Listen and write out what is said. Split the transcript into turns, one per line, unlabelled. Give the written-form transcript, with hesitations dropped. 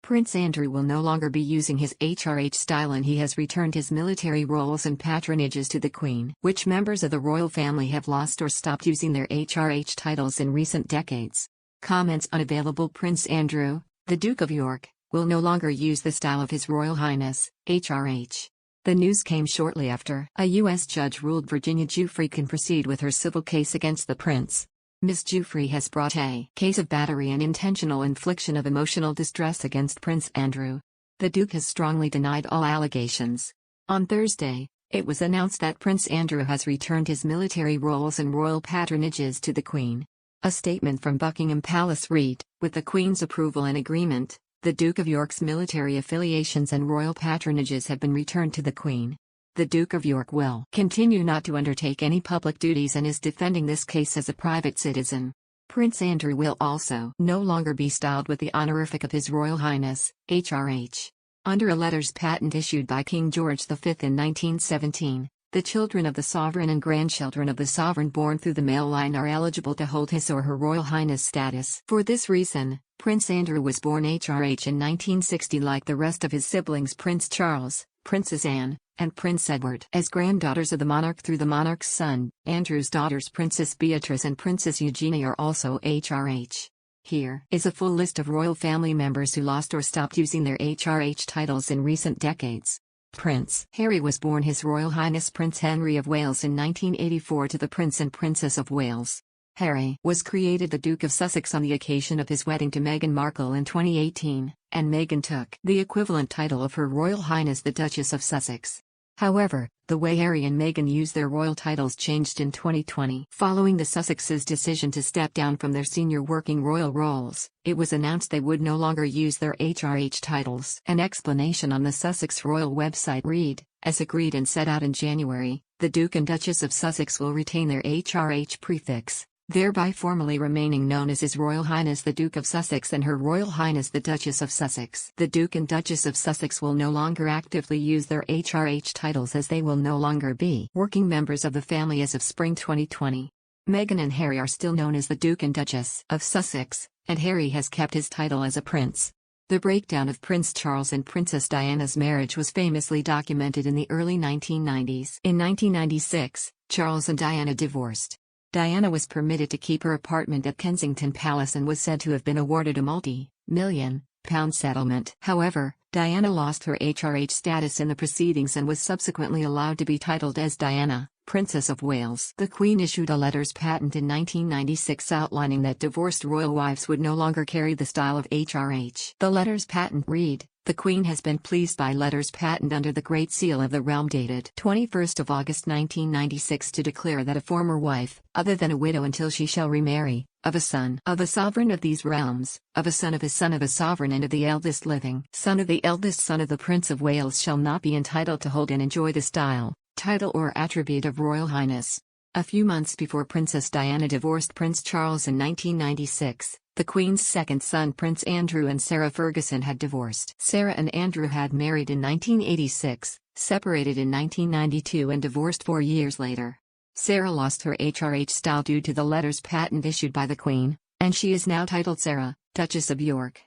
Prince Andrew will no longer be using his HRH style and he has returned his military roles and patronages to the Queen. Which members of the royal family have lost or stopped using their HRH titles in recent decades? Comments. Unavailable Prince Andrew, the Duke of York, will no longer use the style of His Royal Highness, HRH. The news came shortly after a U.S. judge ruled Virginia Giuffre can proceed with her civil case against the prince. Ms. Giuffre has brought a case of battery and intentional infliction of emotional distress against Prince Andrew. The Duke has strongly denied all allegations. On Thursday, it was announced that Prince Andrew has returned his military roles and royal patronages to the Queen. A statement from Buckingham Palace read, with the Queen's approval and agreement, the Duke of York's military affiliations and royal patronages have been returned to the Queen. The Duke of York will continue not to undertake any public duties and is defending this case as a private citizen. Prince Andrew will also no longer be styled with the honorific of His Royal Highness, HRH. Under a letters patent issued by King George V in 1917, the children of the sovereign and grandchildren of the sovereign born through the male line are eligible to hold His or Her Royal Highness status. For this reason, Prince Andrew was born HRH in 1960 like the rest of his siblings Prince Charles, Princess Anne, and Prince Edward. As granddaughters of the monarch through the monarch's son, Andrew's daughters Princess Beatrice and Princess Eugenie are also HRH. Here is a full list of royal family members who lost or stopped using their HRH titles in recent decades. Prince Harry was born His Royal Highness Prince Henry of Wales in 1984 to the Prince and Princess of Wales. Harry was created the Duke of Sussex on the occasion of his wedding to Meghan Markle in 2018, and Meghan took the equivalent title of Her Royal Highness the Duchess of Sussex. However, the way Harry and Meghan use their royal titles changed in 2020. Following the Sussexes' decision to step down from their senior working royal roles, it was announced they would no longer use their HRH titles. An explanation on the Sussex royal website read, as agreed and set out in January, the Duke and Duchess of Sussex will retain their HRH prefix, thereby formally remaining known as His Royal Highness the Duke of Sussex and Her Royal Highness the Duchess of Sussex. The Duke and Duchess of Sussex will no longer actively use their HRH titles as they will no longer be working members of the family as of spring 2020. Meghan and Harry are still known as the Duke and Duchess of Sussex, and Harry has kept his title as a prince. The breakdown of Prince Charles and Princess Diana's marriage was famously documented in the early 1990s. In 1996, Charles and Diana divorced. Diana was permitted to keep her apartment at Kensington Palace and was said to have been awarded a multi-million-pound settlement. However, Diana lost her HRH status in the proceedings and was subsequently allowed to be titled as Diana, Princess of Wales. The Queen issued a letters patent in 1996 outlining that divorced royal wives would no longer carry the style of HRH. The letters patent read, the Queen has been pleased by letters patent under the Great Seal of the Realm dated 21st of August 1996 to declare that a former wife, other than a widow until she shall remarry, of a son of a sovereign of these realms, of a son of a sovereign and of the eldest living son of the eldest son of the Prince of Wales shall not be entitled to hold and enjoy the style, title or attribute of Royal Highness. A few months before Princess Diana divorced Prince Charles in 1996, the Queen's second son Prince Andrew and Sarah Ferguson had divorced. Sarah and Andrew had married in 1986, separated in 1992 and divorced 4 years later. Sarah lost her HRH style due to the letters patent issued by the Queen, and she is now titled Sarah, Duchess of York.